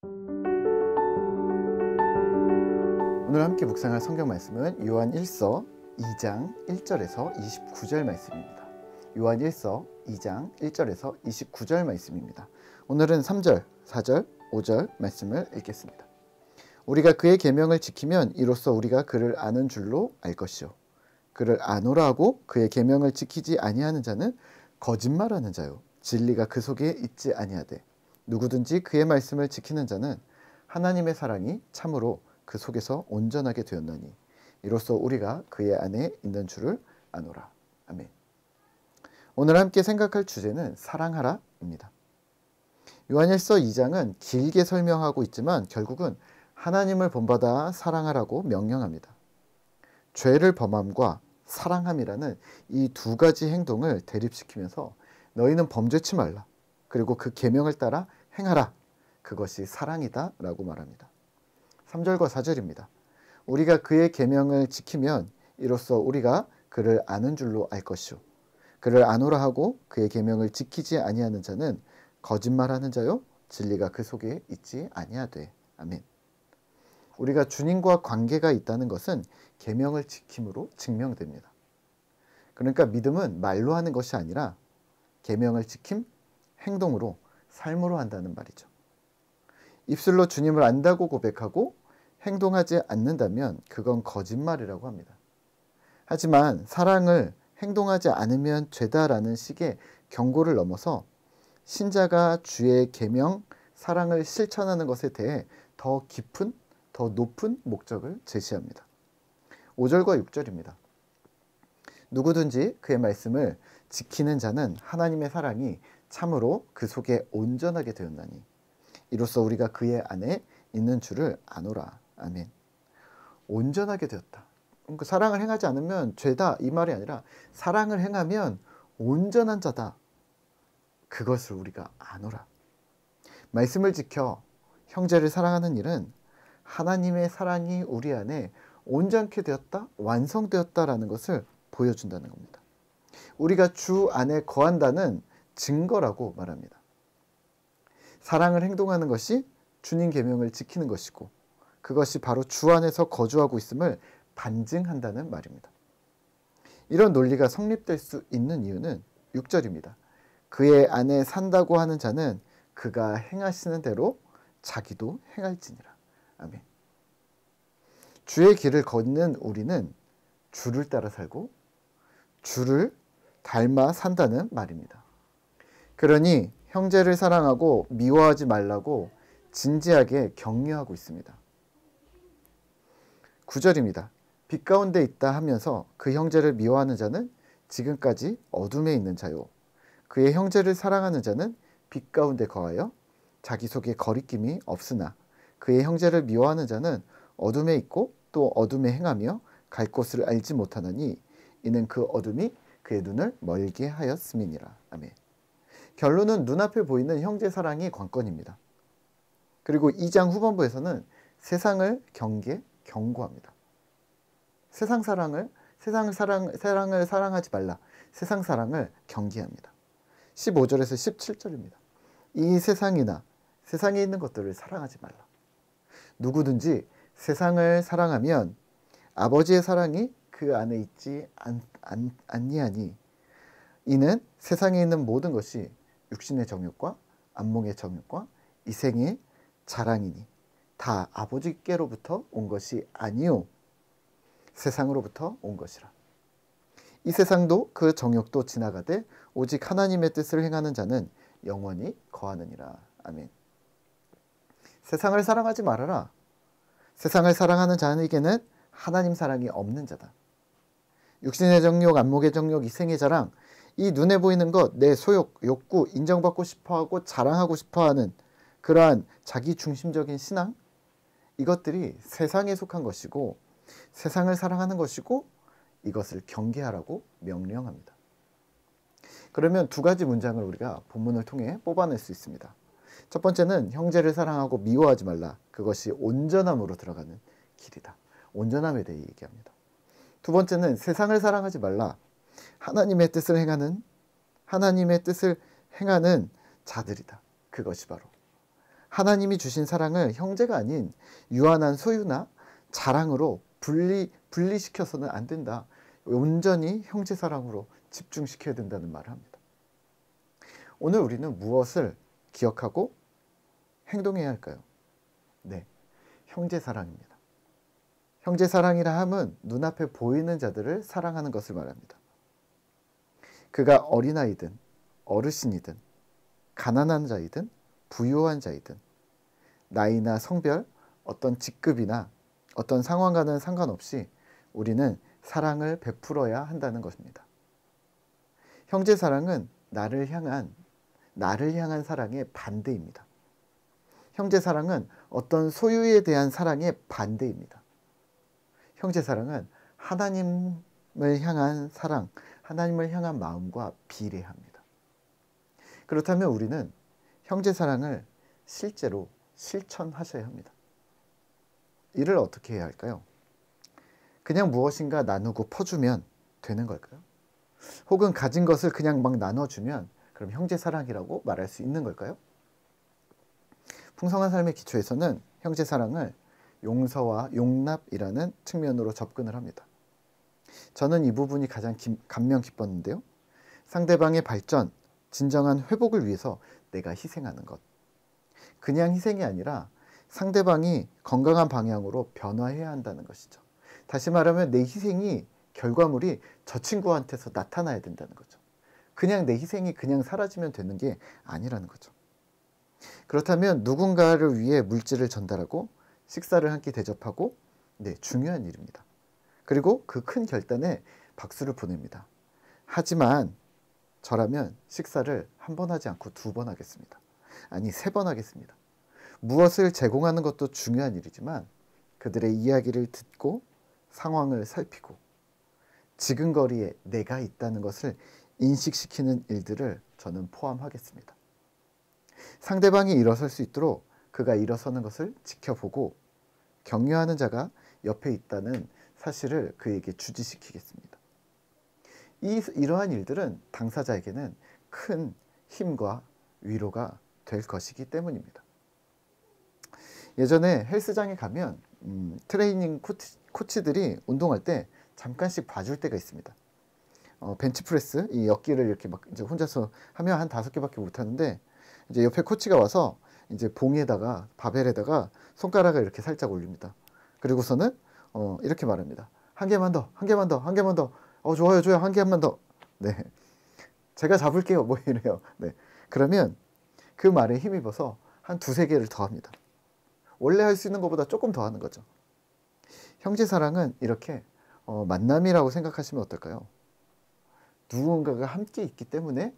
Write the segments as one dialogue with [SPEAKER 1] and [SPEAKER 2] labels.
[SPEAKER 1] 오늘 함께 묵상할 성경 말씀은 요한 1서 2장 1절에서 29절 말씀입니다. 요한 1서 2장 1절에서 29절 말씀입니다. 오늘은 3절, 4절, 5절 말씀을 읽겠습니다. 우리가 그의 계명을 지키면 이로써 우리가 그를 아는 줄로 알 것이요 그를 아노라 하고 그의 계명을 지키지 아니하는 자는 거짓말하는 자요 진리가 그 속에 있지 아니하되 누구든지 그의 말씀을 지키는 자는 하나님의 사랑이 참으로 그 속에서 온전하게 되었나니 이로써 우리가 그의 안에 있는 줄을 아노라. 아멘. 오늘 함께 생각할 주제는 사랑하라입니다. 요한일서 2장은 길게 설명하고 있지만 결국은 하나님을 본받아 사랑하라고 명령합니다. 죄를 범함과 사랑함이라는 이 두 가지 행동을 대립시키면서 너희는 범죄치 말라. 그리고 그 계명을 따라 행하라. 그것이 사랑이다 라고 말합니다. 3절과 4절입니다. 우리가 그의 계명을 지키면 이로써 우리가 그를 아는 줄로 알 것이요 그를 아노라 하고 그의 계명을 지키지 아니하는 자는 거짓말하는 자요 진리가 그 속에 있지 아니하되. 아멘. 우리가 주님과 관계가 있다는 것은 계명을 지킴으로 증명됩니다. 그러니까 믿음은 말로 하는 것이 아니라 계명을 지킴, 행동으로, 삶으로 한다는 말이죠. 입술로 주님을 안다고 고백하고 행동하지 않는다면 그건 거짓말이라고 합니다. 하지만 사랑을 행동하지 않으면 죄다라는 식의 경고를 넘어서 신자가 주의 계명, 사랑을 실천하는 것에 대해 더 깊은, 더 높은 목적을 제시합니다. 5절과 6절입니다. 누구든지 그의 말씀을 지키는 자는 하나님의 사랑이 참으로 그 속에 온전하게 되었나니 이로써 우리가 그의 안에 있는 줄을 아노라. 아멘. 온전하게 되었다. 그러니까 사랑을 행하지 않으면 죄다 이 말이 아니라 사랑을 행하면 온전한 자다. 그것을 우리가 아노라. 말씀을 지켜 형제를 사랑하는 일은 하나님의 사랑이 우리 안에 온전케 되었다, 완성되었다라는 것을 보여준다는 겁니다. 우리가 주 안에 거한다는 증거라고 말합니다. 사랑을 행동하는 것이 주님 계명을 지키는 것이고 그것이 바로 주 안에서 거주하고 있음을 반증한다는 말입니다. 이런 논리가 성립될 수 있는 이유는 6절입니다. 그의 안에 산다고 하는 자는 그가 행하시는 대로 자기도 행할지니라. 아멘. 주의 길을 걷는 우리는 주를 따라 살고 주를 닮아 산다는 말입니다. 그러니 형제를 사랑하고 미워하지 말라고 진지하게 격려하고 있습니다. 9절입니다. 빛 가운데 있다 하면서 그 형제를 미워하는 자는 지금까지 어둠에 있는 자요. 그의 형제를 사랑하는 자는 빛 가운데 거하여 자기 속에 거리낌이 없으나 그의 형제를 미워하는 자는 어둠에 있고 또 어둠에 행하며 갈 곳을 알지 못하나니 이는 그 어둠이 그의 눈을 멀게 하였음이니라. 아멘. 결론은 눈앞에 보이는 형제 사랑이 관건입니다. 그리고 2장 후반부에서는 세상을 경고합니다. 사랑을 사랑하지 말라. 세상 사랑을 경계합니다. 15절에서 17절입니다. 이 세상이나 세상에 있는 것들을 사랑하지 말라. 누구든지 세상을 사랑하면 아버지의 사랑이 그 안에 있지 않니하니 이는 세상에 있는 모든 것이 육신의 정욕과 안목의 정욕과 이생의 자랑이니 다 아버지께로부터 온 것이 아니요 세상으로부터 온 것이라. 이 세상도 그 정욕도 지나가되 오직 하나님의 뜻을 행하는 자는 영원히 거하느니라. 아멘. 세상을 사랑하지 말아라. 세상을 사랑하는 자에게는 하나님 사랑이 없는 자다. 육신의 정욕, 안목의 정욕, 이생의 자랑, 이 눈에 보이는 것, 내 소욕, 욕구, 인정받고 싶어하고 자랑하고 싶어하는 그러한 자기 중심적인 신앙, 이것들이 세상에 속한 것이고 세상을 사랑하는 것이고 이것을 경계하라고 명령합니다. 그러면 두 가지 문장을 우리가 본문을 통해 뽑아낼 수 있습니다. 첫 번째는 형제를 사랑하고 미워하지 말라. 그것이 온전함으로 들어가는 길이다. 온전함에 대해 얘기합니다. 두 번째는 세상을 사랑하지 말라. 하나님의 뜻을 행하는 자들이다. 그것이 바로 하나님이 주신 사랑을 형제가 아닌 유한한 소유나 자랑으로 분리시켜서는 안 된다. 온전히 형제 사랑으로 집중시켜야 된다는 말을 합니다. 오늘 우리는 무엇을 기억하고 행동해야 할까요? 네, 형제 사랑입니다. 형제 사랑이라 함은 눈앞에 보이는 자들을 사랑하는 것을 말합니다. 그가 어린아이든 어르신이든 가난한 자이든 부유한 자이든 나이나 성별, 어떤 직급이나 어떤 상황과는 상관없이 우리는 사랑을 베풀어야 한다는 것입니다. 형제 사랑은 나를 향한 사랑의 반대입니다. 형제 사랑은 어떤 소유에 대한 사랑의 반대입니다. 형제 사랑은 하나님을 향한 사랑, 하나님을 향한 마음과 비례합니다. 그렇다면 우리는 형제 사랑을 실제로 실천하셔야 합니다. 이를 어떻게 해야 할까요? 그냥 무엇인가 나누고 퍼주면 되는 걸까요? 혹은 가진 것을 그냥 막 나눠주면 그럼 형제 사랑이라고 말할 수 있는 걸까요? 풍성한 삶의 기초에서는 형제 사랑을 용서와 용납이라는 측면으로 접근을 합니다. 저는 이 부분이 가장 감명 깊었는데요. 상대방의 발전, 진정한 회복을 위해서 내가 희생하는 것. 그냥 희생이 아니라 상대방이 건강한 방향으로 변화해야 한다는 것이죠. 다시 말하면 내 희생이 결과물이 저 친구한테서 나타나야 된다는 거죠. 그냥 내 희생이 그냥 사라지면 되는 게 아니라는 거죠. 그렇다면 누군가를 위해 물질을 전달하고 식사를 한 끼 대접하고 중요한 일입니다. 그리고 그 큰 결단에 박수를 보냅니다. 하지만 저라면 식사를 한 번 하지 않고 2번 하겠습니다. 아니 3번 하겠습니다. 무엇을 제공하는 것도 중요한 일이지만 그들의 이야기를 듣고 상황을 살피고 지근거리에 내가 있다는 것을 인식시키는 일들을 저는 포함하겠습니다. 상대방이 일어설 수 있도록 그가 일어서는 것을 지켜보고 격려하는 자가 옆에 있다는 사실을 그에게 주지시키겠습니다. 이러한 일들은 당사자에게는 큰 힘과 위로가 될 것이기 때문입니다. 예전에 헬스장에 가면 트레이닝 코치들이 운동할 때 잠깐씩 봐줄 때가 있습니다. 벤치프레스 이 어깨를 이렇게 막 이제 혼자서 하면 한 5개밖에 못 하는데 이제 옆에 코치가 와서 이제 봉에다가 바벨에다가 손가락을 이렇게 살짝 올립니다. 그리고서는 이렇게 말합니다. 한 개만 더, 한 개만 더, 한 개만 더. 좋아요, 좋아요, 한 개만 더. 네, 제가 잡을게요. 뭐 이래요. 네, 그러면 그 말에 힘입어서 한 2-3개를 더 합니다. 원래 할 수 있는 것보다 조금 더 하는 거죠. 형제 사랑은 이렇게 만남이라고 생각하시면 어떨까요? 누군가가 함께 있기 때문에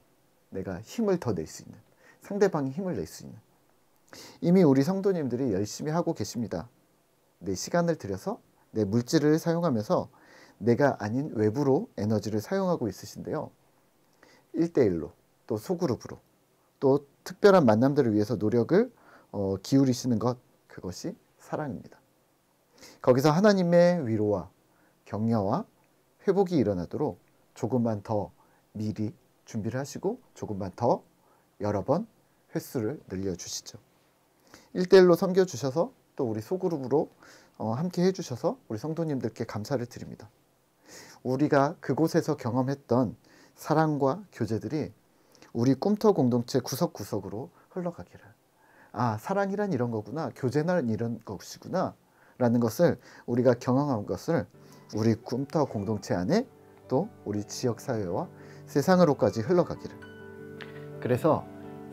[SPEAKER 1] 내가 힘을 더 낼 수 있는, 상대방이 힘을 낼 수 있는. 이미 우리 성도님들이 열심히 하고 계십니다. 내 시간을 들여서 내 물질을 사용하면서 내가 아닌 외부로 에너지를 사용하고 있으신데요. 1대1로 또 소그룹으로 또 특별한 만남들을 위해서 노력을 기울이시는 것, 그것이 사랑입니다. 거기서 하나님의 위로와 격려와 회복이 일어나도록 조금만 더 미리 준비를 하시고 조금만 더 여러 번 횟수를 늘려주시죠. 1대1로 섬겨주셔서 또 우리 소그룹으로 함께 해주셔서 우리 성도님들께 감사를 드립니다. 우리가 그곳에서 경험했던 사랑과 교제들이 우리 꿈터 공동체 구석구석으로 흘러가기를, 사랑이란 이런 거구나, 교제란 이런 것이구나 라는 것을 우리가 경험한 것을 우리 꿈터 공동체 안에 또 우리 지역사회와 세상으로까지 흘러가기를. 그래서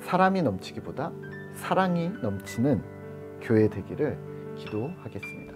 [SPEAKER 1] 사람이 넘치기보다 사랑이 넘치는 교회 되기를 기도하겠습니다.